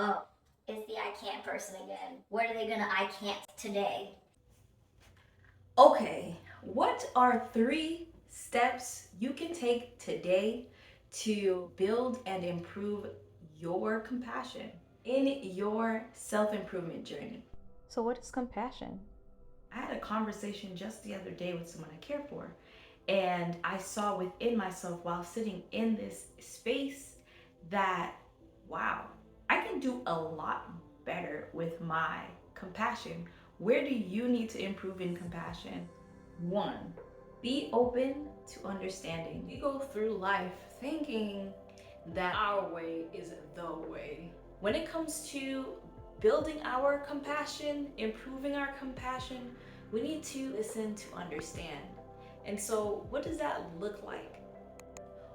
Oh, it's the I can't person again. What are they gonna I can't today? Okay, what are 3 steps you can take today to build and improve your compassion in your self improvement journey? So, what is compassion? I had a conversation just the other day with someone I care for, and I saw within myself while sitting in this space that, wow, I can do a lot better with my compassion. Where do you need to improve in compassion? One, be open to understanding. We go through life thinking that our way is the way. When it comes to building our compassion, improving our compassion, we need to listen to understand. And so, what does that look like?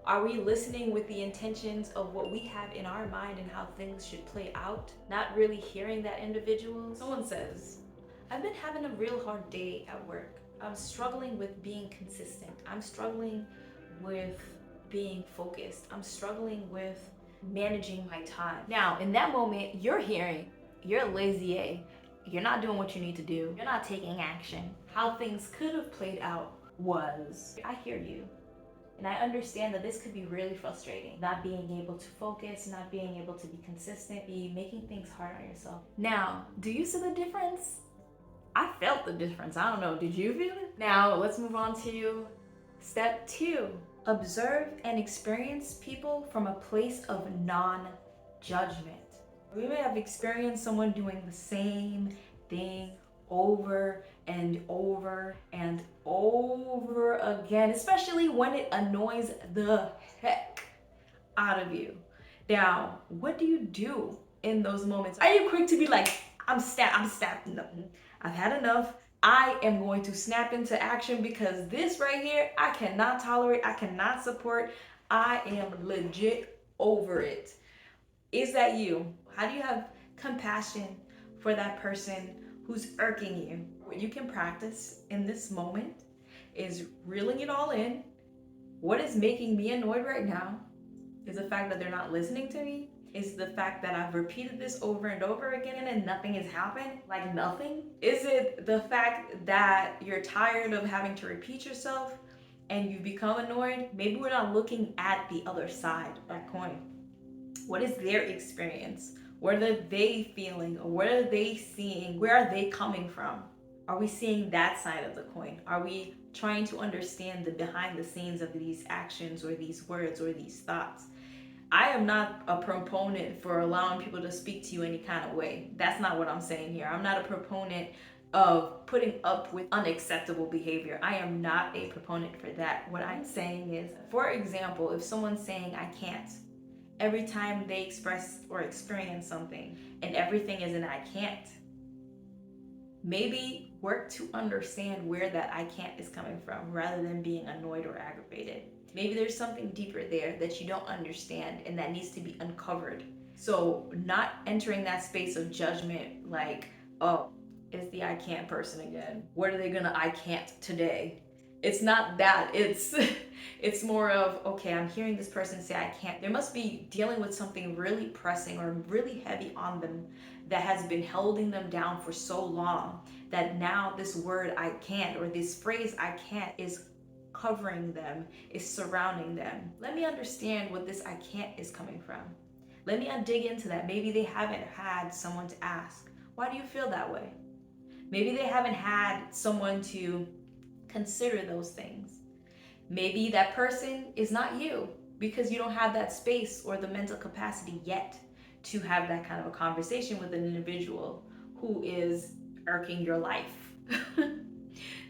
Are we listening with the intentions of what we have in our mind and how things should play out? Not really hearing that individual? Someone says, I've been having a real hard day at work. I'm struggling with being consistent. I'm struggling with being focused. I'm struggling with managing my time. Now, in that moment, you're hearing, you're lazy A. You're not doing what you need to do. You're not taking action. How things could have played out was, I hear you. And I understand that this could be really frustrating. Not being able to focus, not being able to be consistent, be making things hard on yourself. Now, do you see the difference? I felt the difference. I don't know. Did you feel it? Now, let's move on to step 2. Observe and experience people from a place of non judgment. We may have experienced someone doing the same thing over and over and over again, especially when it annoys the heck out of you. Now, what do you do in those moments? Are you quick to be like, I'm snapping? No, I've had enough. I am going to snap into action because this right here, I cannot tolerate, I cannot support. I am legit over it. Is that you? How do you have compassion for that person who's irking you? What you can practice in this moment is reeling it all in. What is making me annoyed right now? Is the fact that they're not listening to me? Is the fact that I've repeated this over and over again and nothing has happened? Like nothing? Is it the fact that you're tired of having to repeat yourself and you've become annoyed? Maybe we're not looking at the other side of that coin. What is their experience? What are they feeling? Or what are they seeing? Where are they coming from? Are we seeing that side of the coin? Are we trying to understand the behind the scenes of these actions or these words or these thoughts? I am not a proponent for allowing people to speak to you any kind of way. That's not what I'm saying here. I'm not a proponent of putting up with unacceptable behavior. I am not a proponent for that. What I'm saying is, for example, if someone's saying I can't, every time they express or experience something and everything is an I can't, maybe work to understand where that I can't is coming from rather than being annoyed or aggravated. Maybe there's something deeper there that you don't understand and that needs to be uncovered. So, not entering that space of judgment like, oh, it's the I can't person again. What are they gonna I can't today? It's not that. It's more of, okay, I'm hearing this person say I can't. They must be dealing with something really pressing or really heavy on them that has been holding them down for so long that now this word I can't or this phrase I can't is covering them, is surrounding them. Let me understand what this I can't is coming from. Let me dig into that. Maybe they haven't had someone to ask, why do you feel that way? Maybe they haven't had someone to consider those things. Maybe that person is not you because you don't have that space or the mental capacity yet to have that kind of a conversation with an individual who is irking your life.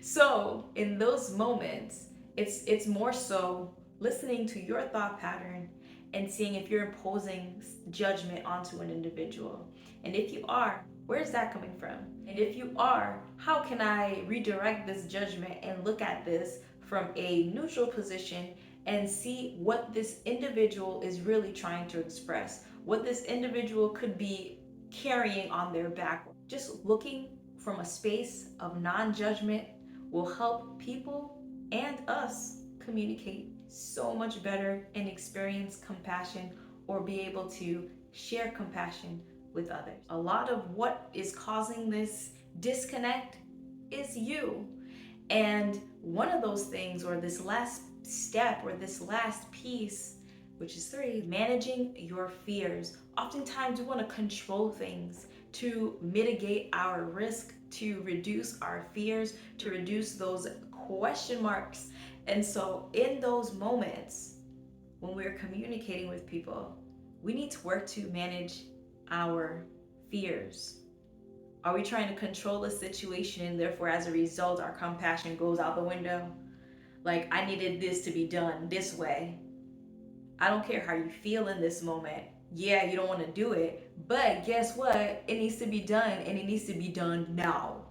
So, in those moments, it's more so listening to your thought pattern and seeing if you're imposing judgment onto an individual. And if you are, where's that coming from? And if you are, how can I redirect this judgment and look at this from a neutral position and see what this individual is really trying to express, what this individual could be carrying on their back? Just looking from a space of non-judgment will help people and us communicate so much better and experience compassion or be able to share compassion with others. A lot of what is causing this disconnect is you. And one of those things, or this last step, or this last piece, which is 3, managing your fears. Oftentimes we want to control things to mitigate our risk, to reduce our fears, to reduce those question marks. And so in those moments, when we're communicating with people, we need to work to manage our fears. Are we trying to control a situation and therefore as a result our compassion goes out the window? Like, I needed this to be done this way. I don't care how you feel in this moment. Yeah, you don't want to do it, but guess what? It needs to be done, and it needs to be done now.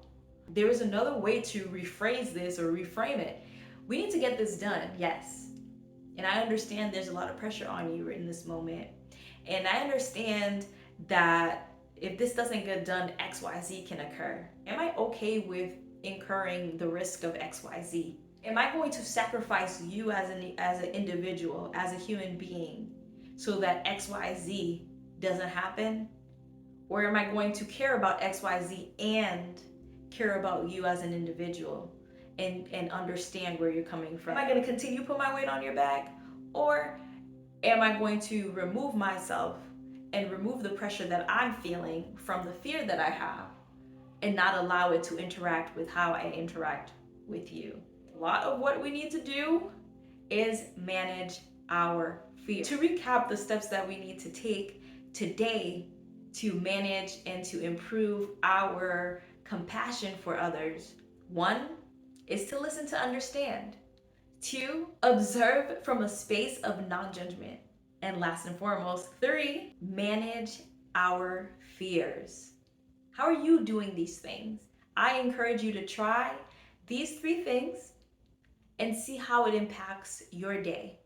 There is another way to rephrase this or reframe it. We need to get this done, yes. And I understand there's a lot of pressure on you in this moment. And I understand that if this doesn't get done, XYZ can occur. Am I okay with incurring the risk of XYZ? Am I going to sacrifice you as an individual, as a human being, so that XYZ doesn't happen? Or am I going to care about XYZ and care about you as an individual and understand where you're coming from? Am I going to continue to put my weight on your back? Or am I going to remove myself and remove the pressure that I'm feeling from the fear that I have and not allow it to interact with how I interact with you? A lot of what we need to do is manage our fear. To recap the steps that we need to take today to manage and to improve our compassion for others. 1 is to listen to understand. 2, observe from a space of non-judgment. And last and foremost, 3, manage our fears. How are you doing these things? I encourage you to try these 3 things and see how it impacts your day.